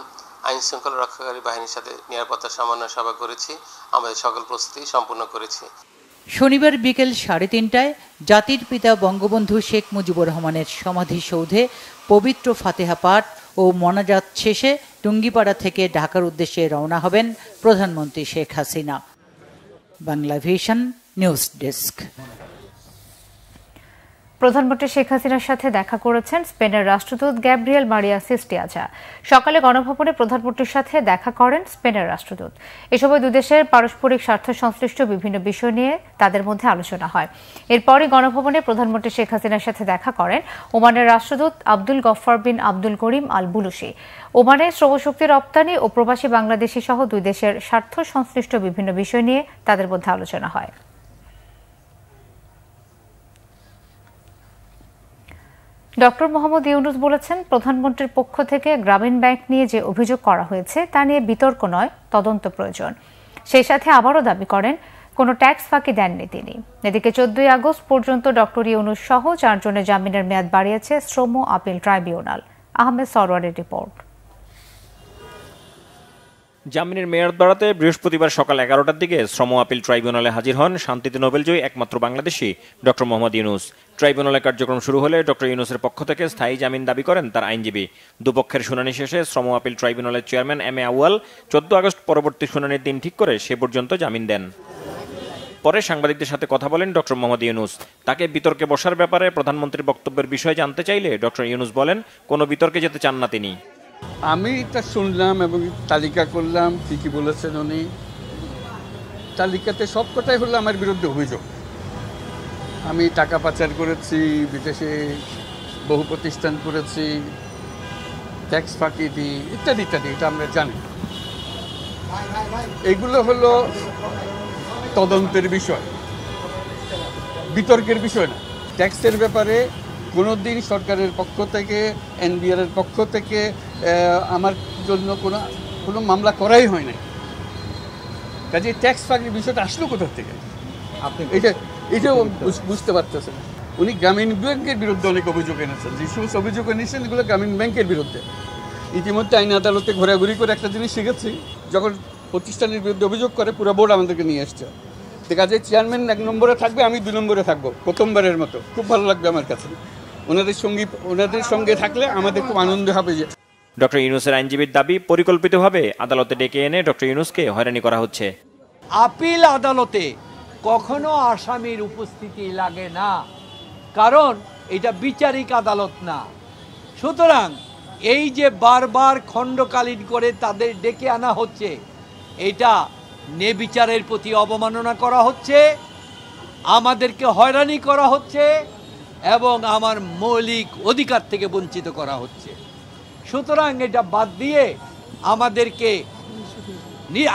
[SPEAKER 18] আইন শৃঙ্খলা রক্ষাকারী বাহিনীর সাথে নিরাপত্তা সমন্বয় সভা করেছি, আমাদের সকল প্রস্তুতি সম্পূর্ণ করেছি।
[SPEAKER 13] শনিবার বিকেল 3:30টায় জাতির পিতা বঙ্গবন্ধু শেখ মুজিবুর রহমানের সমাধিসৌধে পবিত্র ফাতিহা পাঠ ও মোনাজাত শেষে টুঙ্গিপাড়া থেকে ঢাকার উদ্দেশ্যে রওনা হবেন প্রধানমন্ত্রী শেখ হাসিনা। Banglavision news desk.
[SPEAKER 1] প্রধানমন্ত্রী শেখ হাসিনার সাথে দেখা করেছেন স্পেনের রাষ্ট্রদূত গ্যাব্রিয়েল মারিয়া সিস্টিয়াজা। সকালে গণভবনে প্রধানমন্ত্রীর সাথে দেখা করেন স্পেনের রাষ্ট্রদূত। এ সময় দুই দেশের পারস্পরিক স্বার্থ সংশ্লিষ্ট বিভিন্ন বিষয় নিয়ে তাদের মধ্যে আলোচনা হয়। এরপরই গণভবনে প্রধানমন্ত্রী শেখ হাসিনার সাথে দেখা করেন ওমানের রাষ্ট্রদূত আব্দুল গফফার বিন আব্দুল করিম আল বুলুসি। ওমানে শ্রমশক্তি রপ্তানি ও প্রবাসী বাংলাদেশি সহ দুই দেশের স্বার্থ সংশ্লিষ্ট বিভিন্ন বিষয় নিয়ে তাদের মধ্যে আলোচনা হয়। ডক্টর মোহাম্মদ ইউনূস বলেছেন, প্রধানমন্ত্রীর পক্ষ থেকে গ্রামীণ ব্যাংক নিয়ে যে অভিযোগ করা হয়েছে তা নিয়ে বিতর্ক নয়, তদন্ত প্রয়োজন। সেই সাথে আবারও দাবি করেন কোনো ট্যাক্স ফাঁকি দেননি তিনি। এদিকে 14 আগস্ট পর্যন্ত ডক্টর ইউনূস সহ 4 জনের জামিনের মেয়াদ বাড়িয়েছে শ্রম আপিল ট্রাইব্যুনাল। আহমেদ সরওয়ারের রিপোর্ট।
[SPEAKER 19] জামিনের মেয়াদ বাড়াতে বৃহস্পতিবার সকাল 11টার দিকে শ্রম আপিল ট্রাইব্যুনালে হাজির হন শান্তিতে নোবেলজয়ী একমাত্র বাংলাদেশি ডক্টর মোহাম্মদ ইউনূস। ট্রাইব্যুনালের কার্যক্রম শুরু হলে ডক্টর ইউনূসের পক্ষ থেকে স্থায়ী জামিন দাবি করেন তার আইনজীবী। দুপক্ষের শুনানি শেষে শ্রম আপিল ট্রাইব্যুনালের চেয়ারম্যান এম এ আউয়াল 14 আগস্ট পরবর্তী শুনানির দিন ঠিক করে সে পর্যন্ত জামিন দেন। পরে সাংবাদিকদের সাথে কথা বলেন ডক্টর মোহাম্মদ ইউনূস। তাকে বিতর্কে বসার ব্যাপারে প্রধানমন্ত্রীর বক্তব্যের বিষয়ে জানতে চাইলে ডক্টর ইউনূস বলেন কোনো বিতর্কে যেতে চান না তিনি।
[SPEAKER 20] আমি এটা শুনলাম এবং তালিকা করলাম কি বলেছেন উনি। তালিকাতে সবকটাই হলো আমার বিরুদ্ধে অভিযোগ। আমি টাকা পাচার করেছি, বিদেশে বহু প্রতিষ্ঠান করেছি, ট্যাক্স ফাঁকি দিই, ইত্যাদি ইত্যাদি, এটা আমরা জানি। এগুলো হলো তদন্তের বিষয়, বিতর্কের বিষয় না। ট্যাক্সের ব্যাপারে কোনোদিন সরকারের পক্ষ থেকে, এনবিআর এর পক্ষ থেকে আমার জন্য কোনো মামলা করাই হয় নাই। কাজে ট্যাক্স ফাঁকির বিষয়টা আসলো কোথা থেকে আপনি এটাও বুঝতে পারতেছেন। উনি গ্রামীণ ব্যাংকের বিরুদ্ধে অনেক অভিযোগ এনেছেন, যে সমস্ত অভিযোগ এনেছেন এগুলো গ্রামীণ ব্যাংকের বিরুদ্ধে। ইতিমধ্যে আইন আদালতে ঘোরাঘুরি করে একটা জিনিস শিখেছি, যখন প্রতিষ্ঠানের বিরুদ্ধে অভিযোগ করে পুরো বোর্ড আমাদেরকে নিয়ে আসছে। কাজে চেয়ারম্যান 1 নম্বরে থাকবে, আমি 2 নম্বরে থাকবো, প্রথমবারের মতো। খুব ভালো লাগবে আমার কাছে। ওনাদের সঙ্গে থাকলে আমাদের খুব আনন্দ হবে। যে
[SPEAKER 19] ডক্টর ইউনূসের আইনজীবীর দাবি, পরিকল্পিতভাবে আদালতে ডেকে এনে ডক্টর ইউনূসকে হয়রানি করা হচ্ছে।
[SPEAKER 21] আপিল আদালতে কখনো আসামির উপস্থিতি লাগে না, কারণ এটা বিচারিক আদালত না। সুতরাং এই যে বারবার খণ্ডকালীন করে তাদের ডেকে আনা হচ্ছে, এটা নেবিচারের প্রতি অবমাননা করা হচ্ছে, আমাদেরকে হয়রানি করা হচ্ছে এবং আমার মৌলিক অধিকার থেকে বঞ্চিত করা হচ্ছে। সুতরাং এটা বাদ দিয়ে আমাদেরকে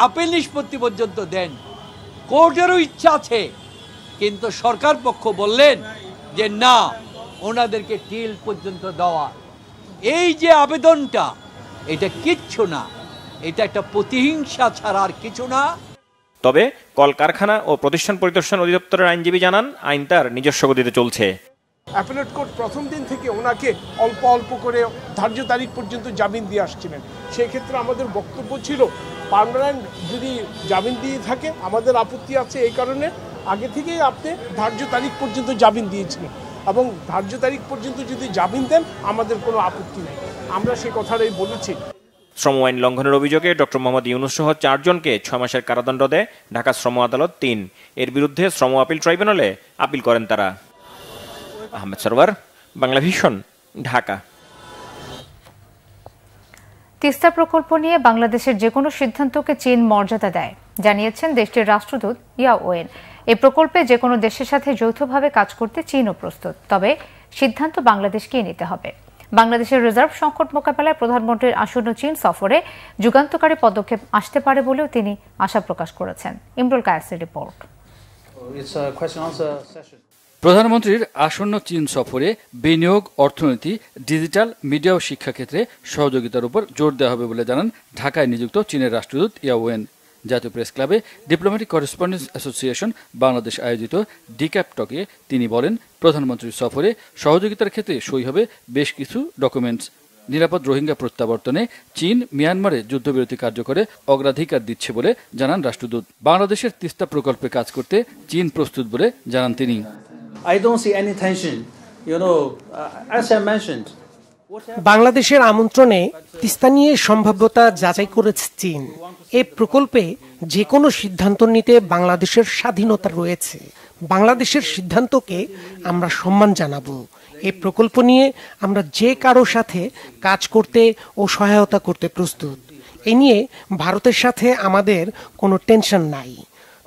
[SPEAKER 21] আপিল নিষ্পত্তি পর্যন্ত দেন। কোর্টেরও ইচ্ছা আছে, কিন্তু সরকার পক্ষ বললেন যে না, ওনাদেরকে টিল পর্যন্ত দেওয়া। এই যে আবেদনটা, এটা কিচ্ছু না, এটা একটা প্রতিহিংসা ছাড়া আর কিছু না।
[SPEAKER 19] তবে কলকারখানা ও প্রতিষ্ঠান পরিদর্শন অধিদপ্তরের আইনজীবী জানান, আইন তার নিজস্ব গতিতে চলছে।
[SPEAKER 4] অ্যাপেলেট কোর্ট প্রথম দিন থেকে ওনাকে অল্প অল্প করে ধার্য তারিখ পর্যন্ত জামিন দিয়ে আসছিলেন। সেক্ষেত্রে আমাদের বক্তব্য ছিল পার্মানেন্ট যদি জামিন দিয়ে থাকে আমাদের আপত্তি আছে, এই কারণে আগে থেকেই আপনি ধার্য তারিখ পর্যন্ত জামিন দিয়েছিলেন এবং ধার্য তারিখ পর্যন্ত যদি জামিন দেন আমাদের কোনো আপত্তি নেই, আমরা সে কথাটাই বলেছি।
[SPEAKER 19] শ্রম আইন লঙ্ঘনের অভিযোগে ডক্টর মোহাম্মদ ইউনূস সহ 4 জনকে 6 মাসের কারাদণ্ড দেয় ঢাকা শ্রম আদালত 3। এর বিরুদ্ধে শ্রম আপিল ট্রাইব্যুনালে আপিল করেন তারা। আহমেদ সরওয়ার, বাংলা ভিশন, ঢাকা।
[SPEAKER 1] তিস্তা প্রকল্প নিয়ে বাংলাদেশের যে কোনো সিদ্ধান্তকে চীন মর্যাদা দেয়, জানিয়েছেন দেশটির রাষ্ট্রদূত ইয়া ওয়েন। এই প্রকল্পে যে কোনো দেশের সাথে যৌথভাবে কাজ করতে চীনও প্রস্তুত, তবে সিদ্ধান্ত বাংলাদেশকেই নিতে হবে। বাংলাদেশের রিজার্ভ সংকট মোকাবেলায় প্রধানমন্ত্রীর আসন্ন চীন সফরে যুগান্তকারী পদক্ষেপ আসতে পারে বলেও তিনি আশা প্রকাশ করেছেন। ইমরুল কায়েসের রিপোর্ট।
[SPEAKER 22] প্রধানমন্ত্রীর আসন্ন চীন সফরে বিনিয়োগ, অর্থনীতি, ডিজিটাল, মিডিয়া ও শিক্ষাক্ষেত্রে সহযোগিতার উপর জোর দেওয়া হবে বলে জানান ঢাকায় নিযুক্ত চীনের রাষ্ট্রদূত ইয়া ওয়েন। জাতীয় প্রেস ক্লাবে ডিপ্লোম্যাটিক করেসপন্ডেন্স অ্যাসোসিয়েশন বাংলাদেশ আয়োজিত ডিক্যাপ টকে তিনি বলেন, প্রধানমন্ত্রীর সফরে সহযোগিতার ক্ষেত্রে সই হবে বেশ কিছু ডকুমেন্টস। নিরাপদ রোহিঙ্গা প্রত্যাবর্তনে চীন মিয়ানমারে যুদ্ধবিরতি কার্যকরে অগ্রাধিকার দিচ্ছে বলে জানান রাষ্ট্রদূত। বাংলাদেশের তিস্তা প্রকল্পে কাজ করতে চীন প্রস্তুত বলে জানান তিনি।
[SPEAKER 23] বাংলাদেশের আমন্ত্রণে তিস্তা নিয়ে সম্ভাব্যতা যাচাই করেছে চীন। এ প্রকল্পে যে কোনো সিদ্ধান্ত নিতে বাংলাদেশের স্বাধীনতা রয়েছে। বাংলাদেশের সিদ্ধান্তকে আমরা সম্মান জানাবো। এই প্রকল্প নিয়ে আমরা যে কারো সাথে কাজ করতে ও সহায়তা করতে প্রস্তুত। এ নিয়ে ভারতের সাথে আমাদের কোনো টেনশন নাই,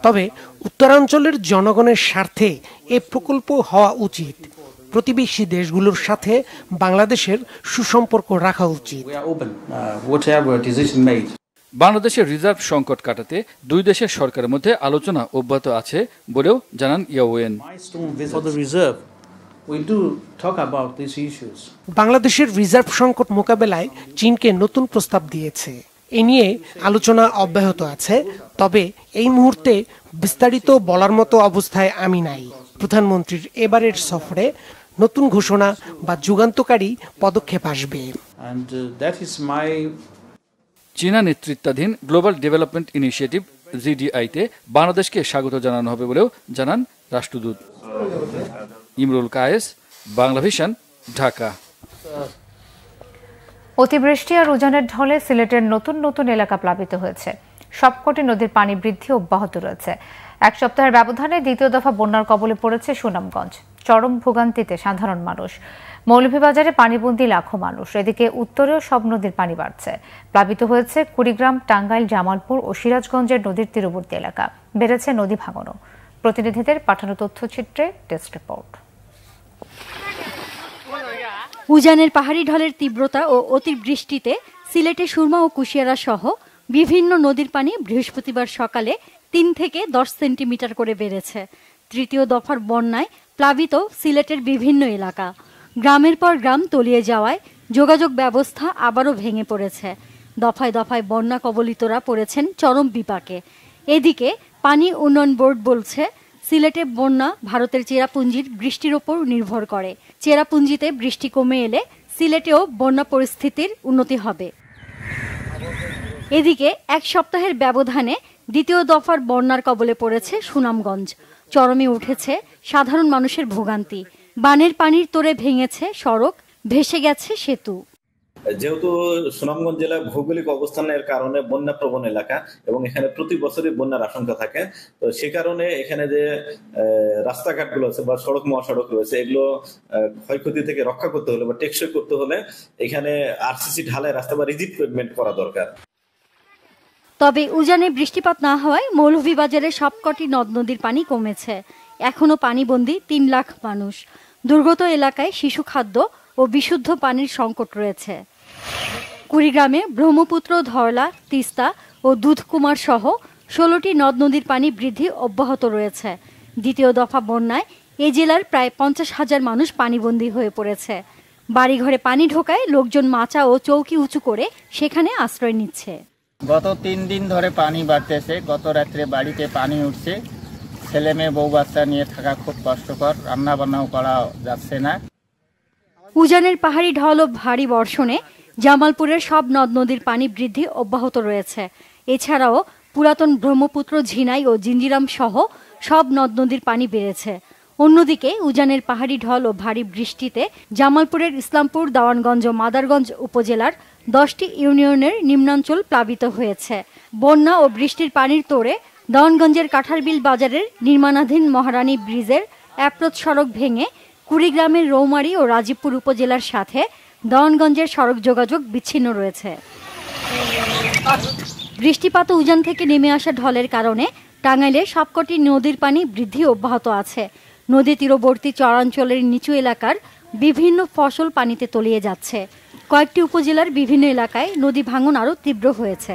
[SPEAKER 23] তবে উত্তরাঞ্চলের জনগণের স্বার্থে এ প্রকল্প হওয়া উচিত। প্রতিবেশী দেশগুলোর সাথে বাংলাদেশের সুসম্পর্ক রাখা উচিত।
[SPEAKER 22] বাংলাদেশের রিজার্ভ সংকট কাটাতে দুই দেশের সরকারের মধ্যে আলোচনা অব্যাহত আছে বলেও জানান ইয়া ওয়েন।
[SPEAKER 23] বাংলাদেশের রিজার্ভ সংকট মোকাবেলায় চীনকে নতুন প্রস্তাব দিয়েছে। এ নিয়ে আলোচনা অব্যাহত আছে, তবে এই মুহূর্তে বিস্তারিত বলার মতো অবস্থায় আমি নাই। প্রধানমন্ত্রীর এবারের সফরে নতুন ঘোষণা বা যুগান্তকারী পদক্ষেপ আসবে।
[SPEAKER 22] চীনা নেতৃত্বাধীন গ্লোবাল ডেভেলপমেন্ট ইনিশিয়েটিভ জিডিআইতে বাংলাদেশকে স্বাগত জানানো হবে বলেও জানান রাষ্ট্রদূত। ইমরুল কায়েস, বাংলা ভিশন, ঢাকা।
[SPEAKER 1] অতিবৃষ্টি আর উজানের ঢলে সিলেটের নতুন নতুন এলাকা প্লাবিত হয়েছে। সবকটি নদীর পানি বৃদ্ধি অব্যাহত রয়েছে। এক সপ্তাহের ব্যবধানে দ্বিতীয় দফা বন্যার কবলে পড়েছে সুনামগঞ্জ। চরম ভোগান্তিতে সাধারণ মানুষ। মৌলভীবাজারে পানিবন্দী লাখো মানুষ। এদিকে উত্তরেও সব নদীর পানি বাড়ছে। প্লাবিত হয়েছে কুড়িগ্রাম, টাঙ্গাইল, জামালপুর ও সিরাজগঞ্জের নদীর তীরবর্তী এলাকা। বেড়েছে নদী ভাঙনও। প্রতিনিধিদের পাঠানো তথ্যচিত্রে ডেস্ক রিপোর্ট।
[SPEAKER 24] উজানের পাহাড়ি ঢলের তীব্রতা ও অতিবৃষ্টিতে সিলেটে সুরমা ও কুশিয়ারা সহ বিভিন্ন নদীর পানি বৃহস্পতিবার সকালে 3 থেকে 10 সেন্টিমিটার করে বেড়েছে। তৃতীয় দফার বন্যায় প্লাবিত সিলেটের বিভিন্ন এলাকা। গ্রামের পর গ্রাম তলিয়ে যাওয়ায় যোগাযোগ ব্যবস্থা আবারও ভেঙে পড়েছে। দফায় দফায় বন্যা কবলিতরা পড়েছেন চরম বিপাকে। এদিকে পানি উন্নয়ন বোর্ড বলছে, সিলেটে বন্যা ভারতের চেরাপুঞ্জির বৃষ্টির ওপর নির্ভর করে। চেরাপুঞ্জিতে বৃষ্টি কমে এলে সিলেটেও বন্যা পরিস্থিতির উন্নতি হবে। এদিকে এক সপ্তাহের ব্যবধানে দ্বিতীয় দফার বন্যার কবলে পড়েছে সুনামগঞ্জ। চরমে উঠেছে সাধারণ মানুষের ভোগান্তি। বানের পানির তোড়ে ভেঙেছে সড়ক, ভেসে গেছে সেতু।
[SPEAKER 25] যেহেতু সুনামগঞ্জ জেলা ভৌগোলিক অবস্থানের কারণে বন্যা প্রবণ এলাকা এবং এখানে প্রতি বছরই বন্যার আশঙ্কা থাকে, তো সে কারণে এখানে যে রাস্তাঘাটগুলো আছে বা সড়ক মহাসড়ক রয়েছে, এগুলো ক্ষয়ক্ষতি থেকে রক্ষা করতে হলে বা টেকসই করতে হলে এখানে আরসিসি ঢালাই রাস্তা বা রিজিড পেভমেন্ট করা দরকার।
[SPEAKER 24] তবে উজানে বৃষ্টিপাত না হওয়ায় মৌলভীবাজারে সবকটি নদ নদীর পানি কমেছে। এখনো পানিবন্দী 3 লাখ মানুষ। দুর্গত এলাকায় শিশু খাদ্য ও বিশুদ্ধ পানির সংকট রয়েছে। কুড়িগ্রামে ব্রহ্মপুত্র, ধরলা, তিস্তা ও দুধকুমার সহ 16টি নদ নদীর পানি বৃদ্ধি অব্যাহত রয়েছে। দ্বিতীয় দফা বন্যায় এ জেলার প্রায় 50,000 মানুষ পানিবন্দী হয়ে পড়েছে। বাড়িঘরে পানি ঢোকায় লোকজন মাচা ও চৌকি উঁচু করে সেখানে আশ্রয় নিচ্ছে।
[SPEAKER 3] গত 3 দিন ধরে পানি বাড়তেছে। গত রাত্রে বাড়িতে পানি উঠছে, ছেলে মেয়ে বউ বাচ্চা নিয়ে থাকা খুব কষ্টকর, রান্না বান্নাও করা যাচ্ছে না।
[SPEAKER 24] উজানের পাহাড়ি ঢল ও ভারী বর্ষণে জামালপুরের সব নদ নদীর পানি বৃদ্ধি অব্যাহত রয়েছে। এছাড়াও পুরাতন ব্রহ্মপুত্র, ঝিনাই ও জিঞ্জিরাম সহ সব নদ নদীর পানি বেড়েছে। অন্যদিকে উজানের পাহাড়ি ঢল ও ভারী বৃষ্টিতে জামালপুরের ইসলামপুর, দাওয়ানগঞ্জ ও মাদারগঞ্জ উপজেলার 10টি ইউনিয়নের নিম্নাঞ্চল প্লাবিত হয়েছে। বন্যা ও বৃষ্টির পানির তোড়ে দাওয়ানগঞ্জের কাঠারবিল বাজারের নির্মাণাধীন মহারানী ব্রিজের অ্যাপ্রোচ সড়ক ভেঙে কুড়িগ্রামের রৌমারী ও রাজীবপুর উপজেলার সাথে দাওয়ানগঞ্জের সড়ক যোগাযোগ বিচ্ছিন্ন রয়েছে। বৃষ্টিপাত ও উজান থেকে নেমে আসা ঢলের কারণে টাঙ্গাইলে সবকটি নদীর পানি বৃদ্ধি অব্যাহত আছে। নদী তীরবর্তী চরাঞ্চলের নিচু এলাকার বিভিন্ন ফসল পানিতে তলিয়ে যাচ্ছে। কয়েকটি উপজেলার বিভিন্ন এলাকায় নদী ভাঙন আরও তীব্র হয়েছে।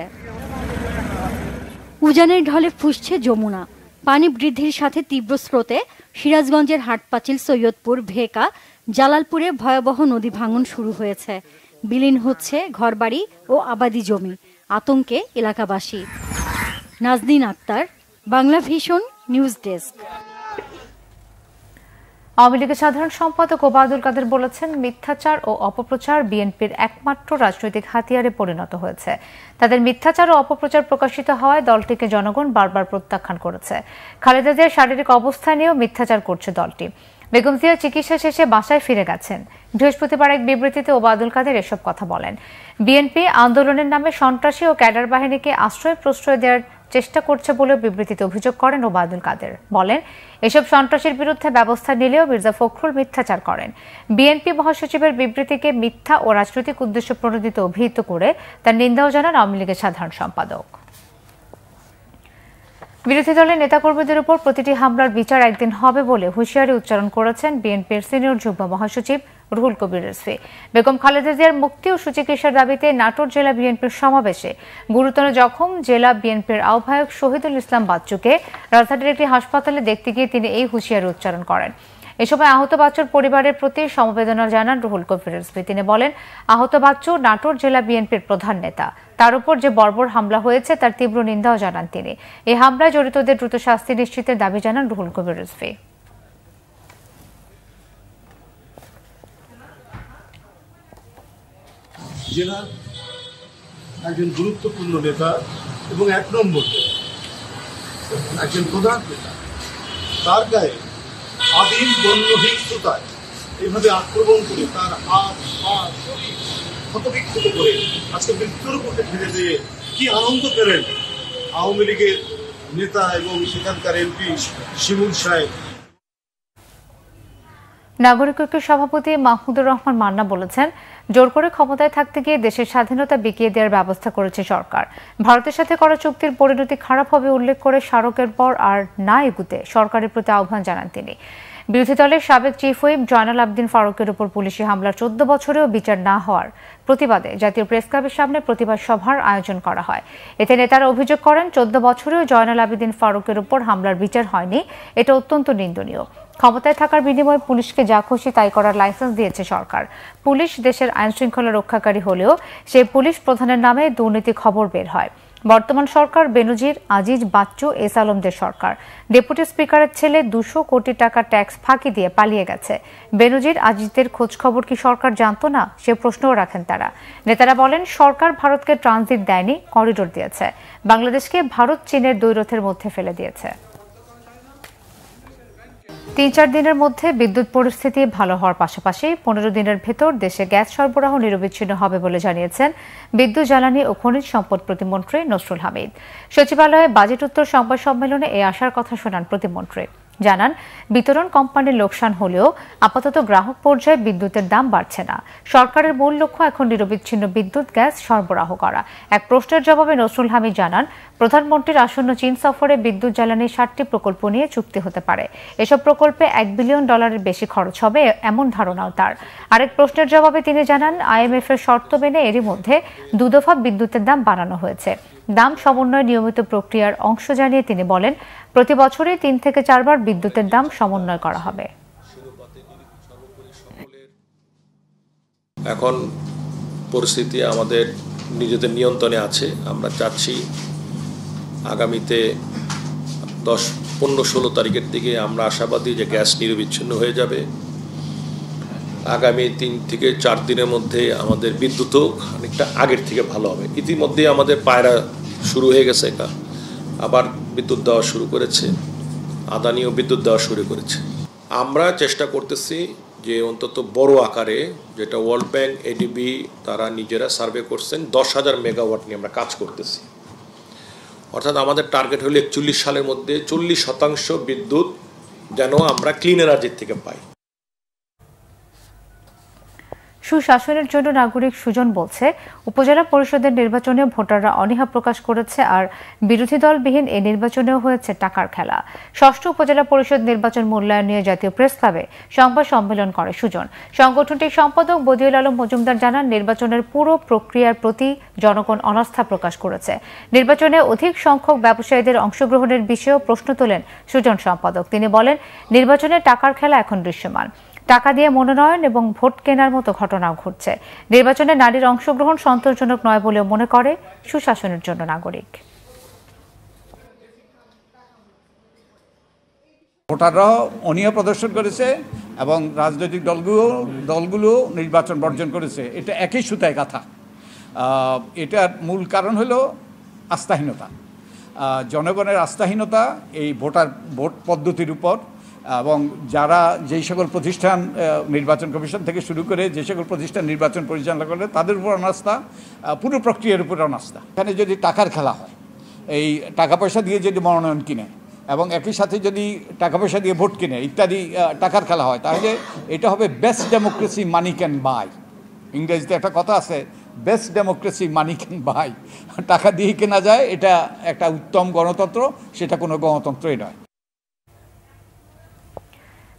[SPEAKER 24] উজানের ঢলে ফুসছে যমুনা। পানি বৃদ্ধির সাথে তীব্র স্রোতে সিরাজগঞ্জের হাটপাচিল, সৈয়দপুর, ভেকা, জালালপুরে ভয়াবহ নদী ভাঙন শুরু হয়েছে। বিলীন হচ্ছে ঘরবাড়ি ও আবাদি জমি। আতঙ্কে এলাকাবাসী। Nazneen Akter, Bangla vision, news desk.
[SPEAKER 1] Awami লীগের সাধারণ সম্পাদক ওবায়দুল কাদের বলেছেন, মিথ্যাচার ও অপপ্রচার বিএনপির একমাত্র রাজনৈতিক হাতিয়ারে পরিণত হয়েছে। তাদের মিথ্যাচার ও অপপ্রচার প্রকাশিত হওয়ায় দলটিকে জনগণ বারবার প্রত্যাখ্যান করেছে। খালেদা জিয়ার শারীরিক অবস্থা নিয়েও মিথ্যাচার করছে দলটি। বেগম জিয়া চিকিৎসা শেষে বাসায় ফিরে গেছেন। বৃহস্পতিবার এক বিবৃতিতে ওবায়দুল কাদের এসব কথা বলেন। বিএনপি আন্দোলনের নামে সন্ত্রাসী ও ক্যাডার বাহিনীকে আশ্রয় প্রশ্রয় দেওয়ার চেষ্টা করছে বলে বিবৃতিতে অভিযোগ করেন ওবায়দুল কাদের। বলেন, এসব সন্ত্রাসীর বিরুদ্ধে ব্যবস্থা নিলেও মির্জা ফখরুল মিথ্যাচার করেন। বিএনপি মহাসচিবের বিবৃতিকে মিথ্যা ও রাজনৈতিক উদ্দেশ্য প্রণোদিত অভিহিত করে তার নিন্দাও জানান আওয়ামী লীগের সাধারণ সম্পাদক। বিরোধী দলের নেতাকর্মীদের উপর প্রতিটি হামলার বিচার একদিন হবে বলে হুঁশিয়ারি উচ্চারণ করেছেন বিএনপির সিনিয়র যুগ্ম মহাসচিব রুহুল কবির রিজভী। বেগম খালেদা জিয়ার মুক্তি ও সুচিকিৎসার দাবিতে নাটোর জেলা বিএনপির সমাবেশে গুরুতর জখম জেলা বিএনপির আহ্বায়ক শহীদুল ইসলাম বাচ্চুকে রাজধানীর একটি হাসপাতালে দেখতে গিয়ে তিনি এই হুঁশিয়ারি উচ্চারণ করেন। এ সময় আহত বাচ্চুর পরিবারের প্রতি সমবেদনা জানান রুহুল কবির রিজভী। তিনি বলেন, আহত বাচ্চু নাটোর জেলা বিএনপির প্রধান নেতা। তার উপর যে বর্বর হামলা হয়েছে তার তীব্র নিন্দাও জানান তিনি। এই হামলায় জড়িতদের দ্রুত শাস্তি নিশ্চিতের দাবি জানান রুহুল কবির রিজভী।
[SPEAKER 6] জেলার একজন গুরুত্বপূর্ণ নেতা এবং 1 নম্বর একজন প্রধান নেতা, তার গায়ে আদিম বন্য হিংস্রতায় এইভাবে আক্রমণ করে তার হাত পা শরীর ক্ষতবিক্ষত করে আজকে মৃত্যুর মুখে ঠেলে দিয়ে কি আনন্দ পেলেন আওয়ামী লীগের নেতা এবং সেখানকার এমপি শিমুল সাহেব।
[SPEAKER 1] নাগরিক ঐক্যের সভাপতি মাহমুদুর রহমান মান্না বলেছেন, জোর করে ক্ষমতায় থাকতে গিয়ে দেশের স্বাধীনতা বিকিয়ে দেওয়ার ব্যবস্থা করেছে সরকার। ভারতের সাথে করা চুক্তির পরিণতি খারাপ হবে উল্লেখ করে স্মারকের পর আর না এগুতে সরকারের প্রতি আহ্বান জানান তিনি। বিরোধী দলের সাবেক চিফ হুইপ জয়নাল আবদিন ফারুকের উপর পুলিশি হামলার 14 বছরেও বিচার না হওয়ার প্রতিবাদে জাতীয় প্রেস ক্লাবের সামনে প্রতিবাদ সভার আয়োজন করা হয়। এতে নেতারা অভিযোগ করেন, 14 বছরেও জয়নাল আবদিন ফারুকের উপর হামলার বিচার হয়নি। এটা অত্যন্ত নিন্দনীয়। ক্ষমতায় থাকার বিনিময়ে পুলিশকে যা খুশি তাই করার লাইসেন্স দিয়েছে সরকার। পুলিশ দেশের আইন শৃঙ্খলা রক্ষাকারী হলেও সেই পুলিশ প্রধানের নামে দুর্নীতি খবর বের হয়। বর্তমান সরকার বেনজির, আজিজ, বাচ্চু, এস আলমদের সরকার। ডেপুটি স্পিকারের ছেলে 200 কোটি টাকা ট্যাক্স ফাঁকি দিয়ে পালিয়ে গেছে। বেনজির, আজিজদের খোঁজ খবর কি সরকার জানতো না, সে প্রশ্নও রাখেন তারা। নেতারা বলেন, সরকার ভারতকে ট্রানজিট দেয়নি, করিডোর দিয়েছে। বাংলাদেশকে ভারত চীনের দ্বৈরথের মধ্যে ফেলে দিয়েছে। 3-4 দিনের মধ্যে বিদ্যুৎ পরিস্থিতি ভালো হওয়ার পাশাপাশি 15 দিনের ভেতর দেশে গ্যাস সরবরাহ নিরবিচ্ছিন্ন হবে বলে জানিয়েছেন বিদ্যুৎ, জ্বালানি ও খনিজ সম্পদ প্রতিমন্ত্রী নসরুল হামিদ। সচিবালয়ে বাজেট উত্তর সংবাদ সম্মেলনে এই আশার কথা শোনান প্রতিমন্ত্রী। জানান, বিতরণ কোম্পানির লোকসান হলেও আপাতত গ্রাহক পর্যায়ে বিদ্যুতের দাম বাড়ছে না। সরকারের মূল লক্ষ্য এখন নিরবিচ্ছিন্ন বিদ্যুৎ, গ্যাস সরবরাহ করা। এক প্রশ্নের জবাবে নসরুল হামিদ জানান, প্রধানমন্ত্রীর আসন্ন চীন সফরে বিদ্যুৎ, জ্বালানির 7টি প্রকল্প নিয়ে চুক্তি হতে পারে। এসব প্রকল্পে $1 বিলিয়ন বেশি খরচ হবে এমন ধারণাও তার। আরেক প্রশ্নের জবাবে তিনি জানান, IMF এর শর্ত মেনে এরই মধ্যে 2 দফা বিদ্যুতের দাম বাড়ানো হয়েছে। দাম সমন্বয় নিয়মিত প্রক্রিয়ার অংশ জানিয়ে তিনি বলেন, প্রতি বছরই 3 থেকে 4 বার বিদ্যুতের দাম সমন্বয় করা হবে।
[SPEAKER 7] এখন পরিস্থিতি আমাদের
[SPEAKER 5] নিজেদের নিয়ন্ত্রণে আছে। আমরা চাচ্ছি আগামীতে 10, 15, 16 তারিখের দিকে আমরা আশাবাদী যে গ্যাস নিরবিচ্ছিন্ন হয়ে যাবে। আগামী 3 থেকে 4 দিনের মধ্যে আমাদের বিদ্যুৎও অনেকটা আগের থেকে ভালো হবে। ইতিমধ্যে আমাদের পায়রা শুরু হয়ে গেছে, আবার বিদ্যুৎ দেওয়া শুরু করেছে, আদানিও বিদ্যুৎ দেওয়া শুরু করেছে। আমরা চেষ্টা করতেছি যে অন্তত বড় আকারে, যেটা ওয়ার্ল্ড ব্যাংক, এডিবি তারা নিজেরা সার্ভে করছেন, 10,000 মেগাওয়াট নিয়ে আমরা কাজ করতেছি। অর্থাৎ আমাদের টার্গেট হলো 41 সালের মধ্যে 40% বিদ্যুৎ যেন আমরা ক্লিন এনার্জির থেকে পাই।
[SPEAKER 1] সুশাসনের জন্য নাগরিক সুজন বলছে, উপজেলা পরিষদের নির্বাচনে ভোটাররা অনীহা প্রকাশ করেছে, আর বিরোধী দলবিহীন এই নির্বাচনেও হয়েছে টাকার খেলা। 6ষ্ঠ উপজেলা পরিষদ নির্বাচন মূল্যায়ন নিয়ে জাতীয় প্রেস ক্লাবে সংবাদ সম্মেলন করে সুজন। সংগঠনটির সম্পাদক বদিউল আলম মজুমদার জানান, নির্বাচনের পুরো প্রক্রিয়ার প্রতি জনগণ অনাস্থা প্রকাশ করেছে। নির্বাচনে অধিক সংখ্যক ব্যবসায়ীদের অংশগ্রহণের বিষয়েও প্রশ্ন তোলেন সুজন সম্পাদক। তিনি বলেন, নির্বাচনে টাকার খেলা এখন দৃশ্যমান। টাকা দিয়ে মনোনয়ন এবং ভোট কেনার মতো ঘটনাও ঘটছে। নির্বাচনে নারীর অংশগ্রহণ সন্তোষজনক নয় বলেও মনে করে সুশাসনের জন্য নাগরিক।
[SPEAKER 7] ভোটাররাও অনীহা প্রদর্শন করেছে এবং রাজনৈতিক দলগুলো নির্বাচন বর্জন করেছে। এটা একই সুতায় গাঁথা। এটার মূল কারণ হলো আস্থাহীনতা, জনগণের আস্থাহীনতা এই ভোট পদ্ধতির উপর। এবং যারা যেই সকল প্রতিষ্ঠান, নির্বাচন কমিশন থেকে শুরু করে যে সকল প্রতিষ্ঠান নির্বাচন পরিচালনা করে, তাদের উপর অনাস্থা, পুরো প্রক্রিয়ার উপর অনাস্থা। এখানে যদি টাকার খেলা হয়, এই টাকা পয়সা দিয়ে যদি মনোনয়ন কিনে এবং একই সাথে যদি টাকা পয়সা দিয়ে ভোট কিনে ইত্যাদি টাকার খেলা হয়, তাহলে এটা হবে best democracy money can buy. ইংরেজিতে একটা কথা আছে, best democracy money can buy. টাকা দিয়ে কেনা যায়, এটা একটা উত্তম গণতন্ত্র, সেটা কোনো গণতন্ত্রই নয়।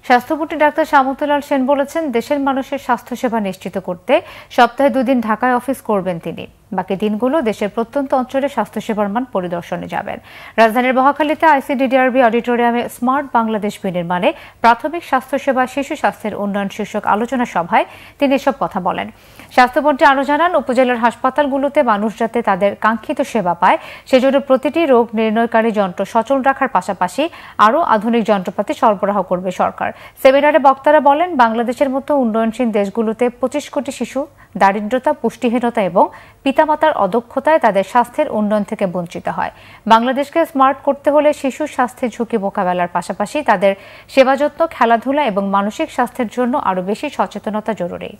[SPEAKER 1] স্বাস্থ্যমন্ত্রী ডাক্তার শামুতুলাল সেন বলেছেন, দেশের মানুষের স্বাস্থ্যসেবা নিশ্চিত করতে সপ্তাহে 2 দিন ঢাকায় অফিস করবেন তিনি। বাকি দিনগুলো দেশের প্রত্যন্ত অঞ্চলে স্বাস্থ্যসেবার মান পরিদর্শনে যাবেন। রাজধানীর মহাখালীতে আইসিডিডিআরবি অডিটোরিয়ামে স্মার্ট বাংলাদেশ বিনির্মাণে প্রাথমিক স্বাস্থ্যসেবা, শিশু স্বাস্থ্যের উন্নয়ন শীর্ষক আলোচনা সভায় তিনি এসব কথা বলেন। স্বাস্থ্যমন্ত্রী আরও জানান, উপজেলার হাসপাতালগুলোতে মানুষ যাতে তাদের কাঙ্ক্ষিত সেবা পায়, সেজন্য প্রতিটি রোগ নির্ণয়কারী যন্ত্র সচল রাখার পাশাপাশি আরও আধুনিক যন্ত্রপাতি সরবরাহ করবে সরকার। সেমিনারে বক্তারা বলেন, বাংলাদেশের মতো উন্নয়নশীল দেশগুলোতে 25 কোটি শিশু দারিদ্রতা, পুষ্টিহীনতা এবং পিতামাতার অদক্ষতায় তাদের স্বাস্থ্যের উন্নয়ন থেকে বঞ্চিত হয়। বাংলাদেশকে স্মার্ট করতে হলে শিশুর স্বাস্থ্যের ঝুঁকি মোকাবেলার পাশাপাশি তাদের সেবা যত্ন, খেলাধুলা এবং মানসিক স্বাস্থ্যের জন্য আরও বেশি সচেতনতা জরুরি।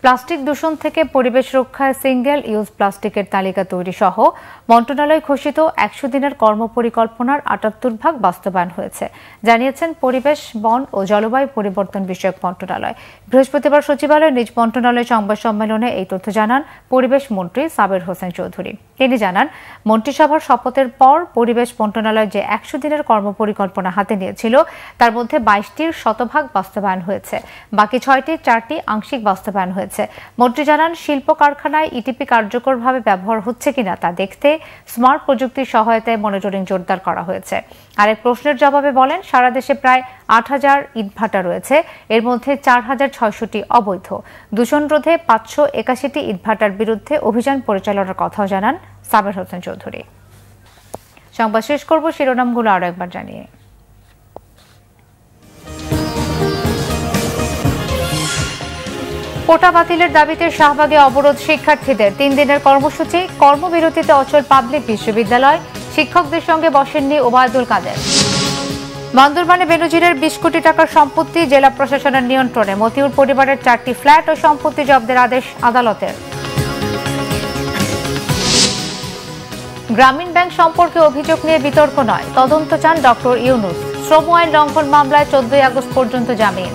[SPEAKER 1] প্লাস্টিক দূষণ থেকে পরিবেশ রক্ষায় সিঙ্গেল ইউজ প্লাস্টিকের তালিকা তৈরি সহ মন্ত্রণালয় ঘোষিত 100 দিনের কর্মপরিকল্পনার 78 ভাগ বাস্তবায়ন হয়েছে, জানিয়েছেন পরিবেশ, বন ও জলবায়ু পরিবর্তন বিষয়ক মন্ত্রণালয়। বৃহস্পতিবার সচিবালয়ের নিজ মন্ত্রণালয় সংবাদ সম্মেলনে এই তথ্য জানান পরিবেশ মন্ত্রী সাবের হোসেন চৌধুরী। তিনি জানান, মন্ত্রিসভার শপথের পর পরিবেশ মন্ত্রণালয় যে 100 দিনের কর্মপরিকল্পনা হাতে নিয়েছিল, তার মধ্যে 22টির শতভাগ বাস্তবায়ন হয়েছে, বাকি 4টি আংশিক বাস্তবায়ন হয়েছে। মন্ত্রী জানান, শিল্প কারখানায় ইটিপি কার্যকরভাবে ব্যবহার হচ্ছে কিনা তা দেখতে স্মার্ট প্রযুক্তির সহায়তায় মনিটরিং জোরদার করা হয়েছে। আরেক প্রশ্নের জবাবে বলেন, সারা দেশে প্রায় 8000 ইটভাটা রয়েছে, এর মধ্যে 4600টি অবৈধ। দূষণ রোধে 581টি ইটভাটার বিরুদ্ধে অভিযান পরিচালনার কথাও জানান সাবের হোসেন চৌধুরী। সংবাদ শেষ করব শিরোনামগুলো আরো একবার জানিয়ে। কোটা বাতিলের দাবিতে শাহবাগে অবরোধ শিক্ষার্থীদের, 3 দিনের কর্মসূচি, কর্মবিরতিতে অচল পাবলিক বিশ্ববিদ্যালয়, শিক্ষকদের সঙ্গে বসেননি ওবায়দুল কাদের। বান্দরবানে বেনজিরের 20 কোটি টাকার সম্পত্তি জেলা প্রশাসনের নিয়ন্ত্রণে, মতিউর পরিবারের 4টি ফ্ল্যাট ও সম্পত্তি জব্দের আদেশ আদালতের। গ্রামীণ ব্যাংক সম্পর্কে অভিযোগ নিয়ে বিতর্ক নয়, তদন্ত চান ডক্টর ইউনূস। শ্রম আইন লঙ্ঘন মামলায় 14 আগস্ট পর্যন্ত জামিন।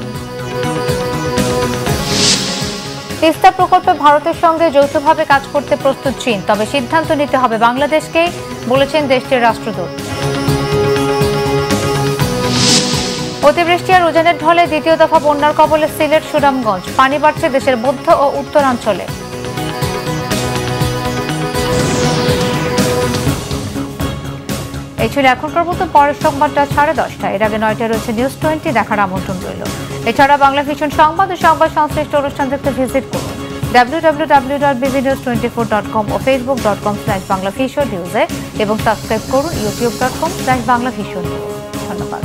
[SPEAKER 1] তিস্তা প্রকল্পে ভারতের সঙ্গে যৌথভাবে কাজ করতে প্রস্তুত চীন, তবে সিদ্ধান্ত নিতে হবে বাংলাদেশকে, বলেছেন দেশটির রাষ্ট্রদূত। অতিবৃষ্টি আর উজানের ঢলে দ্বিতীয় দফা বন্যার কবলে সিলেট, সুনামগঞ্জ, পানি বাড়ছে দেশের মধ্য ও উত্তরাঞ্চলে। এই ছিল এখনকার মতো, পরের সংবাদটা 10:30। এর আগে 9টায় রয়েছে নিউজ 20, দেখার আমন্ত্রণ রইল। এছাড়া বাংলা ভিশন সংবাদ ও সংবাদ সংশ্লিষ্ট অনুষ্ঠান দেখতে ভিজিট করুন www.bbnews24.com ও facebook.com/banglavision news এবং সাবস্ক্রাইব করুন youtube.com/banglavision news। ধন্যবাদ।